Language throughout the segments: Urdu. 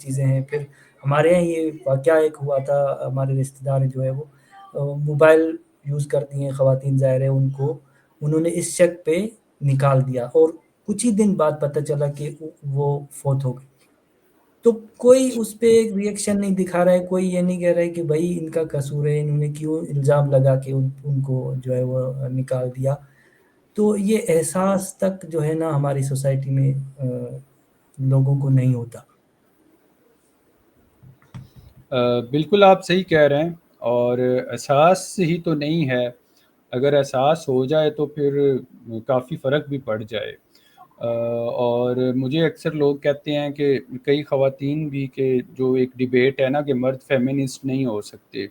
چیزیں ہیں. پھر ہمارے یہاں یہ واقعہ ایک ہوا تھا، ہمارے رشتے دار جو ہے وہ موبائل یوز کرتی ہیں خواتین، ظاہر ہے انہوں نے اس شک پہ نکال دیا اور کچھ ہی دن بعد پتہ چلا کہ وہ فوت ہو گئی. تو کوئی اچھا اس پہ ریئیکشن نہیں دکھا رہا ہے، کوئی یہ نہیں کہہ رہا ہے کہ بھائی ان کا قصور ہے، انہوں نے کیوں الزام لگا کے ان کو جو ہے وہ نکال دیا. تو یہ احساس تک جو ہے نا ہماری سوسائٹی میں لوگوں کو نہیں ہوتا. بالکل آپ صحیح کہہ رہے ہیں، اور احساس ہی تو نہیں ہے. اگر احساس ہو جائے تو پھر کافی فرق بھی پڑ جائے. اور مجھے اکثر لوگ کہتے ہیں کہ کئی خواتین بھی کہ جو ایک ڈیبیٹ ہے نا کہ مرد فیمنسٹ نہیں ہو سکتے،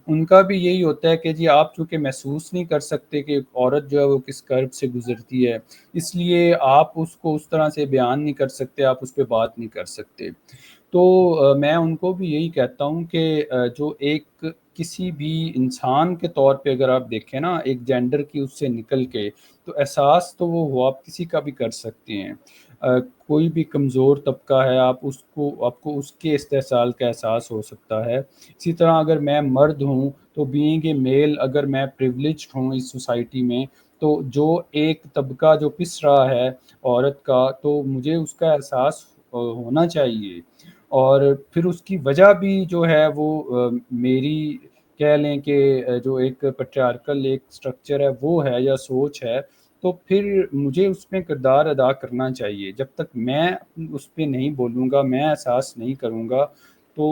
ان کا بھی یہی ہوتا ہے کہ جی آپ چونکہ محسوس نہیں کر سکتے کہ عورت جو ہے وہ کس کرب سے گزرتی ہے، اس لیے آپ اس کو اس طرح سے بیان نہیں کر سکتے، آپ اس پہ بات نہیں کر سکتے. تو میں ان کو بھی یہی کہتا ہوں کہ جو ایک کسی بھی انسان کے طور پہ اگر آپ دیکھیں نا ایک جینڈر کی اس سے نکل کے، تو احساس تو وہ ہو آپ کسی کا بھی کر سکتے ہیں. کوئی بھی کمزور طبقہ ہے آپ کو اس کے استحصال کا احساس ہو سکتا ہے. اسی طرح اگر میں مرد ہوں تو بینگ اے میل، اگر میں پریولیجڈ ہوں اس سوسائٹی میں، تو جو ایک طبقہ جو پس رہا ہے عورت کا، تو مجھے اس کا احساس ہونا چاہیے. اور پھر اس کی وجہ بھی جو ہے وہ میری کہہ لیں کہ جو ایک پیٹریارکل ایک سٹرکچر ہے وہ ہے یا سوچ ہے، تو پھر مجھے اس میں کردار ادا کرنا چاہیے. جب تک میں اس پہ نہیں بولوں گا، میں احساس نہیں کروں گا، تو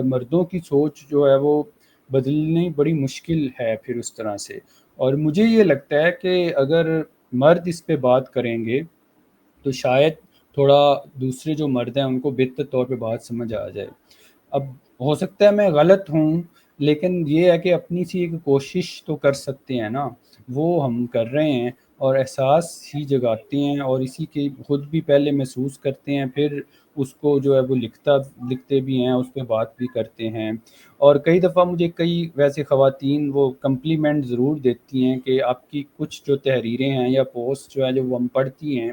مردوں کی سوچ جو ہے وہ بدلنی بڑی مشکل ہے پھر اس طرح سے. اور مجھے یہ لگتا ہے کہ اگر مرد اس پہ بات کریں گے تو شاید تھوڑا دوسرے جو مرد ہیں ان کو بہتر طور پہ بات سمجھ آ جائے. اب ہو سکتا ہے میں غلط ہوں، لیکن یہ ہے کہ اپنی سی ایک کوشش تو کر سکتے ہیں نا، وہ ہم کر رہے ہیں اور احساس ہی جگاتے ہیں، اور اسی کے خود بھی پہلے محسوس کرتے ہیں، پھر اس کو جو ہے وہ لکھتے بھی ہیں، اس پہ بات بھی کرتے ہیں. اور کئی دفعہ مجھے کئی ویسے خواتین وہ کمپلیمنٹ ضرور دیتی ہیں کہ آپ کی کچھ جو تحریریں ہیں یا پوسٹ جو ہے جو وہ ہم پڑھتی ہیں،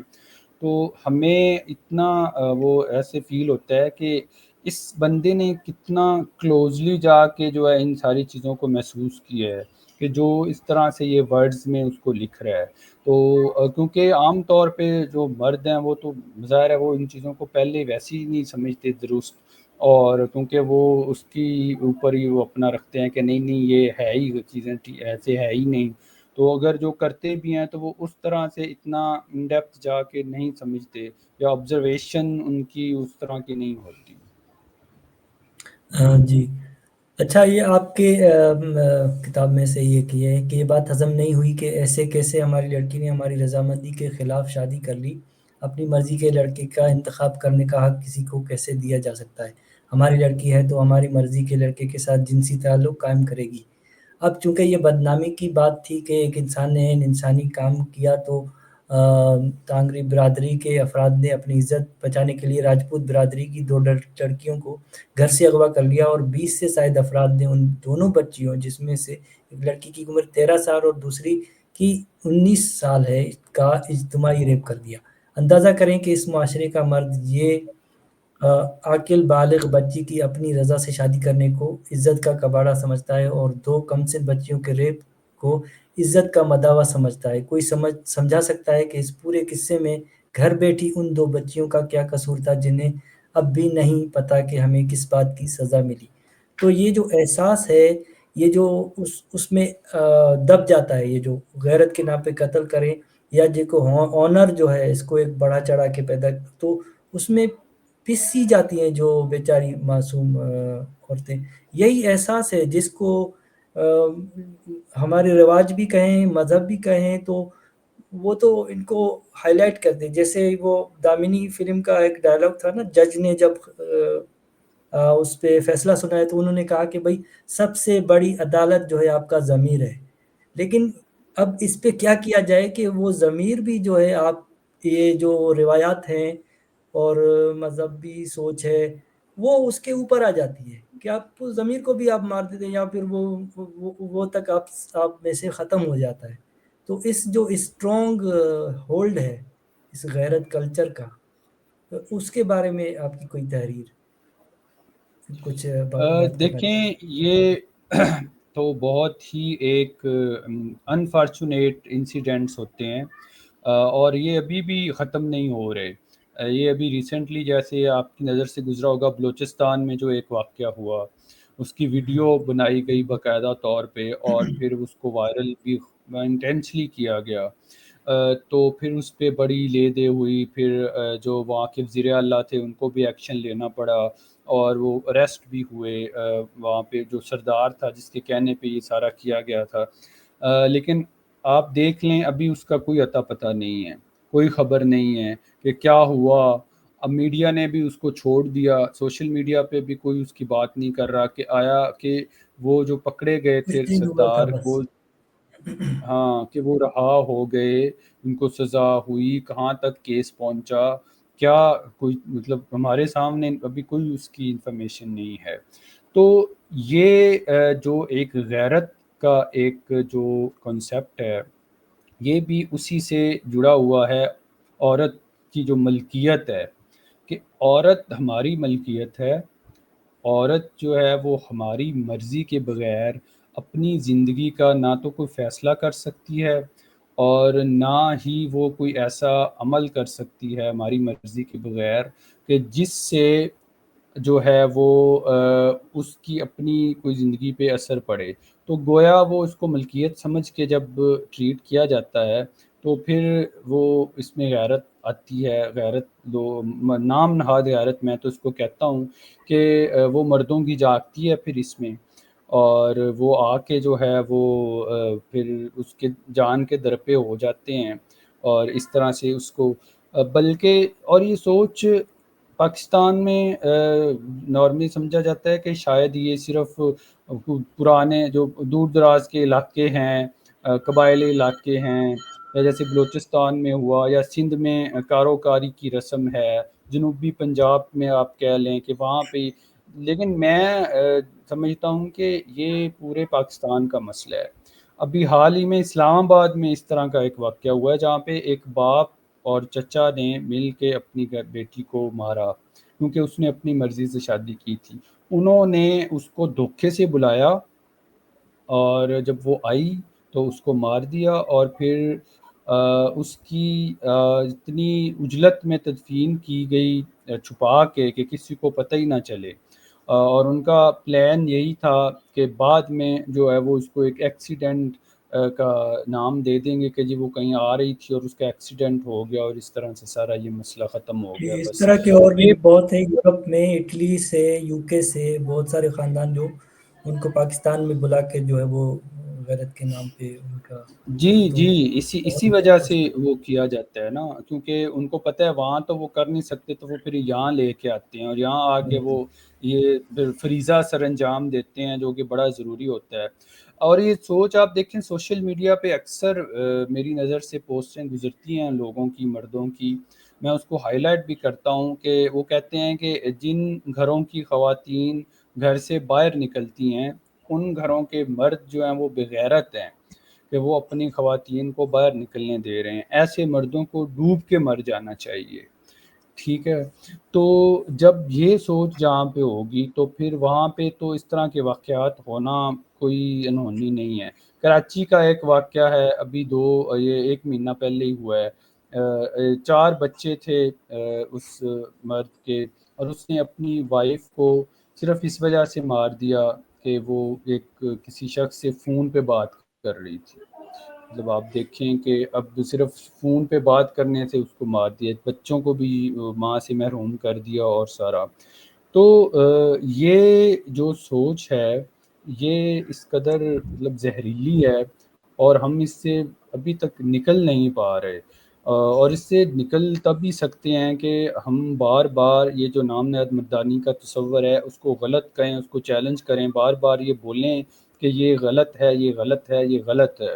تو ہمیں اتنا وہ ایسے فیل ہوتا ہے کہ اس بندے نے کتنا کلوزلی جا کے جو ہے ان ساری چیزوں کو محسوس کیا ہے کہ جو اس طرح سے یہ ورڈز میں اس کو لکھ رہا ہے. تو کیونکہ عام طور پہ جو مرد ہیں وہ تو ظاہر ہے وہ ان چیزوں کو پہلے ویسے ہی نہیں سمجھتے درست، اور کیونکہ وہ اس کی اوپر ہی وہ اپنا رکھتے ہیں کہ نہیں یہ ہے ہی چیزیں ایسے ہے ہی نہیں. تو اگر جو کرتے بھی ہیں تو وہ اس طرح سے اتنا ان ڈیپتھ جا کے نہیں سمجھتے، یا آبزرویشن ان کی اس طرح کی نہیں ہوتی. جی اچھا، یہ آپ کے کتاب میں سے یہ کی ہے کہ یہ بات ہضم نہیں ہوئی کہ ایسے کیسے ہماری لڑکی نے ہماری رضامندی کے خلاف شادی کر لی. اپنی مرضی کے لڑکے کا انتخاب کرنے کا حق کسی کو کیسے دیا جا سکتا ہے؟ ہماری لڑکی ہے تو ہماری مرضی کے لڑکے کے ساتھ جنسی تعلق قائم کرے گی. اب چونکہ یہ بدنامی کی بات تھی کہ ایک انسان نے انسانی کام کیا، تو تانگری برادری کے افراد نے اپنی عزت بچانے کے لیے راجپوت برادری کی 2 لڑکیوں کو گھر سے اغوا کر لیا، اور 20 سے زائد افراد نے ان دونوں بچیوں، جس میں سے ایک لڑکی کی عمر 13 سال اور دوسری کی 19 سال ہے، کا اجتماعی ریپ کر دیا. اندازہ کریں کہ اس معاشرے کا مرد یہ عاقل بالغ بچی کی اپنی رضا سے شادی کرنے کو عزت کا کباڑہ سمجھتا ہے، اور 2 کمسن بچیوں کے ریپ کو عزت کا مداوع سمجھتا ہے. کوئی سمجھا سکتا ہے کہ اس پورے قصے میں گھر بیٹھی ان 2 بچیوں کا کیا قصور تھا جنہیں اب بھی نہیں پتا کہ ہمیں کس بات کی سزا ملی؟ تو یہ جو احساس ہے، یہ جو اس میں دب جاتا ہے، یہ جو غیرت کے نام پہ قتل کریں، یا جو کو آنر جو ہے اس کو ایک بڑا چڑھا کے پیدا، تو اس میں پسی جاتی ہیں جو بیچاری معصوم عورتیں. یہی احساس ہے جس کو ہمارے رواج بھی کہیں، مذہب بھی کہیں، تو وہ تو ان کو ہائی لائٹ کرتے. جیسے وہ دامنی فلم کا ایک ڈائلاگ تھا نا، جج نے جب اس پہ فیصلہ سنایا تو انہوں نے کہا کہ بھائی سب سے بڑی عدالت جو ہے آپ کا ضمیر ہے. لیکن اب اس پہ کیا کیا جائے کہ وہ ضمیر بھی جو ہے، آپ یہ جو روایات ہیں اور مذہبی سوچ ہے وہ اس کے اوپر آ جاتی ہے کہ آپ ضمیر کو بھی آپ مار دیتے ہیں، یا پھر وہ تک آپ میں سے ختم ہو جاتا ہے. تو اس جو اسٹرانگ ہولڈ ہے اس غیرت کلچر کا، اس کے بارے میں آپ کی کوئی تحریر؟ کچھ بات کرنا دیکھیں یہ تو بہت ہی ایک انفارچونیٹ انسیڈنٹس ہوتے ہیں، اور یہ ابھی بھی ختم نہیں ہو رہے۔ یہ ابھی ریسنٹلی جیسے آپ کی نظر سے گزرا ہوگا بلوچستان میں جو ایک واقعہ ہوا، اس کی ویڈیو بنائی گئی باقاعدہ طور پہ، اور پھر اس کو وائرل بھی انٹینسلی کیا گیا۔ تو پھر اس پہ بڑی لے دے ہوئی، پھر جو وہاں کے وزیر اعلیٰ تھے ان کو بھی ایکشن لینا پڑا، اور وہ اریسٹ بھی ہوئے۔ وہاں پہ جو سردار تھا جس کے کہنے پہ یہ سارا کیا گیا تھا، لیکن آپ دیکھ لیں ابھی اس کا کوئی اتا پتہ نہیں ہے، کوئی خبر نہیں ہے کہ کیا ہوا۔ اب میڈیا نے بھی اس کو چھوڑ دیا، سوشل میڈیا پہ بھی کوئی اس کی بات نہیں کر رہا کہ آیا کہ وہ جو پکڑے گئے کچھ تھے دن ہوا تھا سردار، بس۔ وہ ہاں کہ وہ رہا ہو گئے، ان کو سزا ہوئی، کہاں تک کیس پہنچا، کیا کوئی مطلب ہمارے سامنے ابھی کوئی اس کی انفارمیشن نہیں ہے۔ تو یہ جو ایک غیرت کا ایک جو کنسیپٹ ہے، یہ بھی اسی سے جڑا ہوا ہے، عورت کی جو ملکیت ہے، کہ عورت ہماری ملکیت ہے۔ عورت جو ہے وہ ہماری مرضی کے بغیر اپنی زندگی کا نہ تو کوئی فیصلہ کر سکتی ہے، اور نہ ہی وہ کوئی ایسا عمل کر سکتی ہے ہماری مرضی کے بغیر کہ جس سے جو ہے وہ اس کی اپنی کوئی زندگی پہ اثر پڑے۔ تو گویا وہ اس کو ملکیت سمجھ کے جب ٹریٹ کیا جاتا ہے، تو پھر وہ اس میں غیرت آتی ہے۔ غیرت دو نام نہاد غیرت میں تو اس کو کہتا ہوں کہ وہ مردوں کی جاگتی ہے پھر اس میں، اور وہ آ کے جو ہے وہ پھر اس کے جان کے در پہ ہو جاتے ہیں، اور اس طرح سے اس کو بلکہ اور یہ سوچ پاکستان میں نارملی سمجھا جاتا ہے کہ شاید یہ صرف پرانے جو دور دراز کے علاقے ہیں، قبائلی علاقے ہیں، یا جیسے بلوچستان میں ہوا، یا سندھ میں کاروکاری کی رسم ہے، جنوبی پنجاب میں آپ کہہ لیں کہ وہاں پہ، لیکن میں سمجھتا ہوں کہ یہ پورے پاکستان کا مسئلہ ہے۔ ابھی حال ہی میں اسلام آباد میں اس طرح کا ایک واقعہ ہوا ہے جہاں پہ ایک باپ اور چچا نے مل کے اپنی بیٹی کو مارا، کیونکہ اس نے اپنی مرضی سے شادی کی تھی۔ انہوں نے اس کو دھوکے سے بلایا، اور جب وہ آئی تو اس کو مار دیا، اور پھر اس کی اتنی عجلت میں تدفین کی گئی، چھپا کے کہ کسی کو پتہ ہی نہ چلے۔ اور ان کا پلان یہی تھا کہ بعد میں جو ہے وہ اس کو ایک ایکسیڈنٹ کا نام دے دیں گے کہ جی وہ کہیں آ رہی تھی اور اس کا ایکسیڈنٹ ہو گیا، اور اس طرح سے سارا یہ مسئلہ ختم ہو گیا۔ اس بس طرح کے اور بھی یہ بہت ہیں، یورپ میں اٹلی سے، یو کے سے بہت سارے خاندان جو ان کو پاکستان میں بلا کے جو ہے وہ غیرت کے نام پہ ان کا جی دو جی، اسی وجہ سے وہ کیا جاتا ہے نا، کیونکہ ان کو پتہ ہے وہاں تو وہ کر نہیں سکتے، تو وہ پھر یہاں لے کے آتے ہیں، اور یہاں آ کے وہ یہ پھر فریضہ سر انجام دیتے ہیں جو کہ بڑا ضروری ہوتا ہے۔ اور یہ سوچ آپ دیکھیں سوشل میڈیا پہ اکثر میری نظر سے پوسٹیں گزرتی ہیں لوگوں کی، مردوں کی، میں اس کو ہائی لائٹ بھی کرتا ہوں کہ وہ کہتے ہیں کہ جن گھروں کی خواتین گھر سے باہر نکلتی ہیں، ان گھروں کے مرد جو ہیں وہ بغیرت ہیں کہ وہ اپنی خواتین کو باہر نکلنے دے رہے ہیں، ایسے مردوں کو ڈوب کے مر جانا چاہیے۔ ٹھیک ہے، تو جب یہ سوچ جہاں پہ ہوگی تو پھر وہاں پہ تو اس طرح کے واقعات ہونا کوئی انہونی نہیں ہے۔ کراچی کا ایک واقعہ ہے، ابھی یہ 1 مہینہ پہلے ہی ہوا ہے۔ 4 بچے تھے اس مرد کے، اور اس نے اپنی وائف کو صرف اس وجہ سے مار دیا کہ وہ ایک کسی شخص سے فون پہ بات کر رہی تھی۔ مطلب آپ دیکھیں کہ اب صرف فون پہ بات کرنے سے اس کو مار دیا، بچوں کو بھی ماں سے محروم کر دیا، اور سارا۔ تو یہ جو سوچ ہے یہ اس قدر مطلب زہریلی ہے، اور ہم اس سے ابھی تک نکل نہیں پا رہے، اور اس سے نکل تب ہی سکتے ہیں کہ ہم بار بار یہ جو نام نہاد مردانی کا تصور ہے اس کو غلط کہیں، اس کو چیلنج کریں، بار بار یہ بولیں کہ یہ غلط ہے، یہ غلط ہے، یہ غلط ہے۔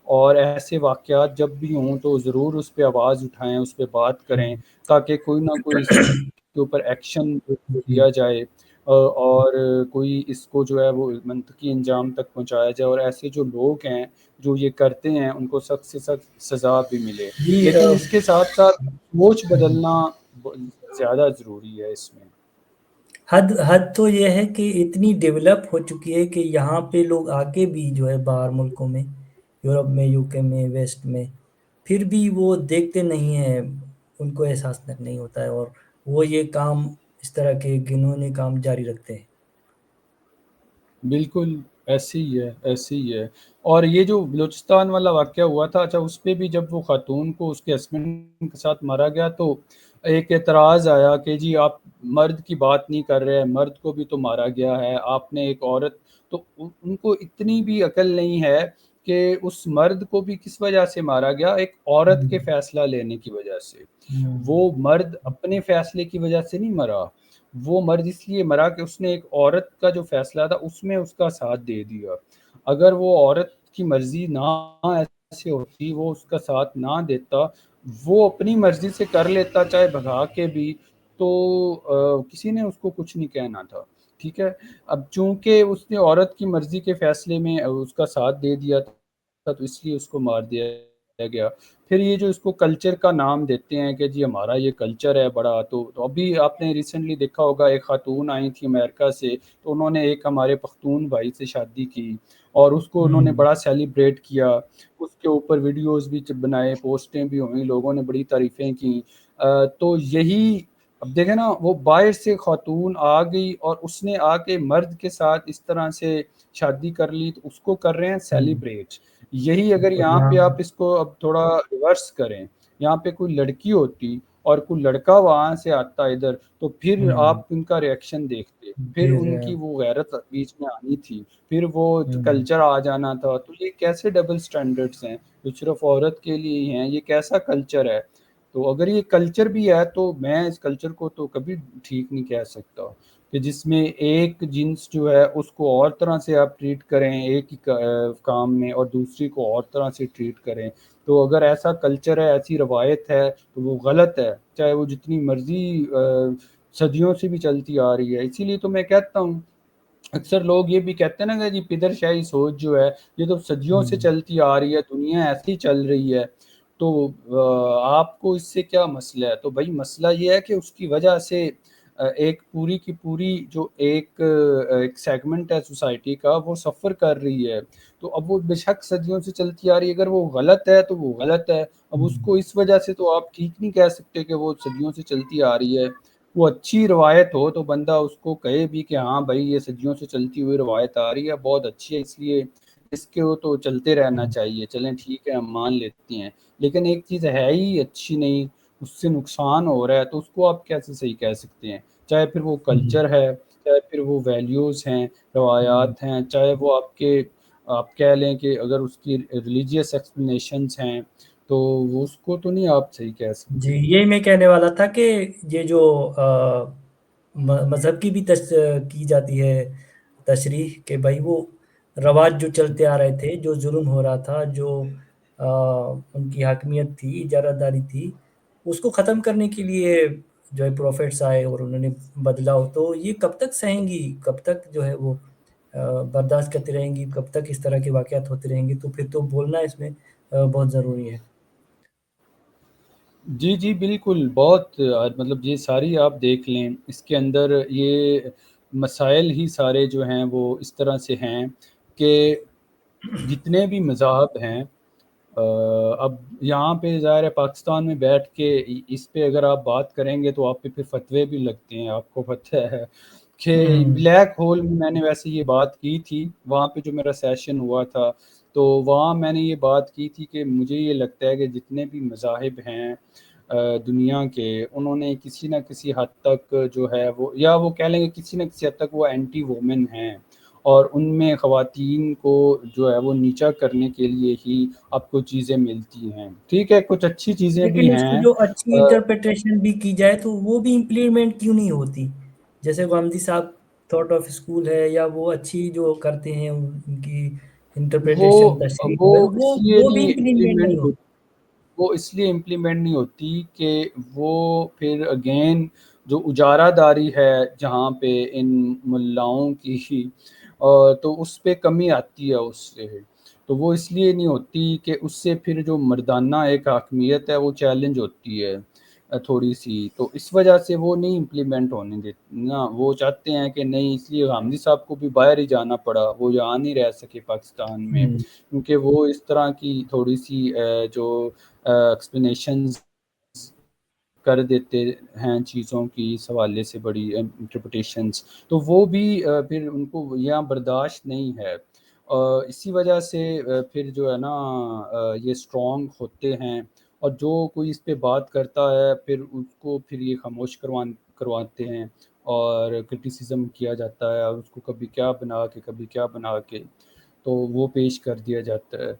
اور ایسے واقعات جب بھی ہوں تو ضرور اس پہ آواز اٹھائیں، اس پہ بات کریں، تاکہ کوئی نہ کوئی اس کے اوپر ایکشن جی لیا جائے، اور کوئی اس کو جو ہے وہ منطقی انجام تک پہنچایا جائے، اور ایسے جو لوگ ہیں جو یہ کرتے ہیں ان کو سخت سے سخت سزا بھی ملے۔ جی لیکن اس کے ساتھ ساتھ سوچ بدلنا زیادہ ضروری ہے اس میں۔ حد حد تو یہ ہے کہ اتنی ڈیولپ ہو چکی ہے کہ یہاں پہ لوگ آ کے بھی جو ہے باہر ملکوں میں، یورپ میں، یو کے میں، ویسٹ میں، پھر بھی وہ دیکھتے نہیں ہیں، ان کو احساس تک نہیں ہوتا ہے، اور وہ یہ کام، اس طرح کے گنونے کام جاری رکھتے ہیں۔ بالکل ایسے ہی ہے، ایسے ہی ہے۔ اور یہ جو بلوچستان والا واقعہ ہوا تھا، اچھا اس پہ بھی جب وہ خاتون کو اس کے ہسبینڈ کے ساتھ مارا گیا تو ایک اعتراض آیا کہ جی آپ مرد کی بات نہیں کر رہے، مرد کو بھی تو مارا گیا ہے، آپ نے ایک عورت، تو ان کو اتنی بھی عقل نہیں ہے کہ اس مرد کو بھی کس وجہ سے مارا گیا، ایک عورت ہوں، کے فیصلہ لینے کی وجہ سے۔ ہوں، وہ مرد اپنے فیصلے کی وجہ سے نہیں مرا، وہ مرد اس لیے مرا کہ اس نے ایک عورت کا جو فیصلہ تھا اس میں اس کا ساتھ دے دیا۔ اگر وہ عورت کی مرضی نہ ایسے ہوتی، وہ اس کا ساتھ نہ دیتا، وہ اپنی مرضی سے کر لیتا چاہے بھگا کے بھی، تو کسی نے اس کو کچھ نہیں کہنا تھا، ٹھیک ہے۔ اب چونکہ اس نے عورت کی مرضی کے فیصلے میں اس کا ساتھ دے دیا تھا تو اس لیے اس کو مار دیا گیا۔ پھر یہ جو اس کو کلچر کا نام دیتے ہیں کہ جی ہمارا یہ کلچر ہے بڑا، تو ابھی آپ نے ریسنٹلی دیکھا ہوگا ایک خاتون آئی تھی امریکہ سے، تو انہوں نے ایک ہمارے پختون بھائی سے شادی کی اور اس کو انہوں نے ہوں، بڑا سیلیبریٹ کیا، اس کے اوپر ویڈیوز بھی بنائے، پوسٹیں بھی ہوئیں، لوگوں نے بڑی تعریفیں کی۔ تو یہی اب دیکھیں نا، وہ باہر سے خاتون آ گئی اور اس نے آ کے مرد کے ساتھ اس طرح سے شادی کر لی، تو اس کو کر رہے ہیں ہوں، سیلیبریٹ۔ یہی اگر اور یہاں یہاں پہ آپ اس کو اب تھوڑا ریورس کریں، یہاں پہ کوئی لڑکی ہوتی اور کوئی لڑکا وہاں سے آتا ادھر، تو پھر ہوں، آپ ان کا ریئیکشن دیکھتے، پھر پھر ان کی وہ غیرت بیچ میں آنی تھی، پھر وہ ہوں، کلچر آ جانا تھا۔ تو یہ کیسے ڈبل سٹینڈرڈز ہیں جو صرف عورت کے لیے ہی ہیں؟ یہ کیسا کلچر ہے؟ تو اگر یہ کلچر بھی ہے تو میں اس کلچر کو تو کبھی ٹھیک نہیں کہہ سکتا کہ جس میں ایک جنس جو ہے اس کو اور طرح سے آپ ٹریٹ کریں ایک ہی کام میں، اور دوسری کو اور طرح سے ٹریٹ کریں۔ تو اگر ایسا کلچر ہے، ایسی روایت ہے تو وہ غلط ہے، چاہے وہ جتنی مرضی صدیوں سے بھی چلتی آ رہی ہے۔ اسی لیے تو میں کہتا ہوں، اکثر لوگ یہ بھی کہتے ہیں نا کہ جی پدر شاہی سوچ جو ہے یہ تو صدیوں سے ہوں، چلتی آ رہی ہے، دنیا ایسی چل رہی ہے، تو آپ کو اس سے کیا مسئلہ ہے؟ تو بھائی مسئلہ یہ ہے کہ اس کی وجہ سے ایک پوری کی پوری جو ایک سیگمنٹ ہے سوسائٹی کا وہ سفر کر رہی ہے۔ تو اب وہ بے شک صدیوں سے چلتی آ رہی ہے، اگر وہ غلط ہے تو وہ غلط ہے، اب اس ہوں، کو اس وجہ سے تو آپ ٹھیک نہیں کہہ سکتے کہ وہ صدیوں سے چلتی آ رہی ہے۔ وہ اچھی روایت ہو تو بندہ اس کو کہے بھی کہ ہاں بھائی یہ صدیوں سے چلتی ہوئی روایت آ رہی ہے، بہت اچھی ہے، اس لیے اس کو تو چلتے رہنا چاہیے، چلیں ٹھیک ہے ہم مان لیتے ہیں۔ لیکن ایک چیز ہے ہی اچھی نہیں، اس سے نقصان ہو رہا ہے، تو اس کو آپ کیسے صحیح کہہ سکتے ہیں؟ چاہے پھر وہ ہوں، کلچر ہے، چاہے پھر وہ ویلیوز ہیں، ہوں، روایات ہیں، چاہے وہ آپ کہہ لیں کہ اگر اس کی ریلیجیس ایکسپلینیشنز ہیں، تو وہ اس کو تو نہیں آپ صحیح کہہ جی سکتے۔ یہی میں کہنے والا تھا کہ یہ جو مذہب کی بھی کی جاتی ہے تشریح، کہ بھائی وہ رواج جو چلتے آ رہے تھے، جو ظلم ہو رہا تھا، جو ان کی حاکمیت تھی، اجارہ داری تھی، اس کو ختم کرنے کے لیے جو ہے پروفیٹس آئے اور انہوں نے بدلا ہو، تو یہ کب تک سہیں گی، کب تک جو ہے وہ برداشت کرتی رہیں گی، کب تک اس طرح کے واقعات ہوتے رہیں گے؟ تو پھر تو بولنا اس میں بہت ضروری ہے۔ جی جی بالکل، بہت مطلب یہ ساری آپ دیکھ لیں، اس کے اندر یہ مسائل ہی سارے جو ہیں وہ اس طرح سے ہیں کہ جتنے بھی مذاہب ہیں، اب یہاں پہ ظاہر ہے پاکستان میں بیٹھ کے اس پہ اگر آپ بات کریں گے تو آپ پہ پھر فتوے بھی لگتے ہیں، آپ کو پتہ ہے کہ ہوں، بلیک ہول میں نے ویسے یہ بات کی تھی وہاں پہ جو میرا سیشن ہوا تھا، تو وہاں میں نے یہ بات کی تھی کہ مجھے یہ لگتا ہے کہ جتنے بھی مذاہب ہیں دنیا کے، انہوں نے کسی نہ کسی حد تک جو ہے وہ، یا وہ کہہ لیں گے کسی نہ کسی حد تک وہ اینٹی وومن ہیں، اور ان میں خواتین کو جو ہے وہ نیچا کرنے کے لیے ہی آپ کو چیزیں ملتی ہیں۔ ٹھیک ہے کچھ اچھی چیزیں بھی لیکن اس کی ہیں، جو اچھی انٹرپریٹیشن بھی کی جائے تو وہ بھی امپلیمنٹ کیوں نہیں ہوتی؟ جیسے غامدی صاحب تھاٹ آف اسکول ہے، یا وہ اچھی جو کرتے ہیں ان کی وہ انٹرپریٹیشن تشریح وہ جو ہے اس لیے وہ بھی نہیں امپلیمنٹ نہیں امپلیمنٹ ہوتی۔ وہ اس لیے امپلیمنٹ نہیں ہوتی کہ وہ پھر اگین جو اجارہ داری ہے جہاں پہ ان ملاؤں کی، تو اس پہ کمی آتی ہے اس سے، تو وہ اس لیے نہیں ہوتی کہ اس سے پھر جو مردانہ ایک حاکمیت ہے وہ چیلنج ہوتی ہے تھوڑی-سی، تو اس وجہ سے وہ نہیں امپلیمنٹ ہونے دیتے نا، وہ چاہتے ہیں کہ نہیں، اس لیے غامدی صاحب کو بھی باہر ہی جانا پڑا، وہ یہاں نہیں رہ سکے پاکستان میں، ہوں کیونکہ وہ اس طرح کی تھوڑی-سی جو ایکسپلینیشنز کر دیتے ہیں چیزوں کی اس حوالے سے، بڑی انٹرپریٹیشنز، تو وہ بھی پھر ان کو یہاں برداشت نہیں ہے، اسی وجہ سے پھر جو ہے نا یہ اسٹرانگ ہوتے ہیں، اور جو کوئی اس پہ بات کرتا ہے پھر اس کو پھر یہ خاموش کرواتے ہیں، اور کرٹیسزم کیا جاتا ہے، اور اس کو کبھی کیا بنا کے کبھی کیا بنا کے تو وہ پیش کر دیا جاتا ہے۔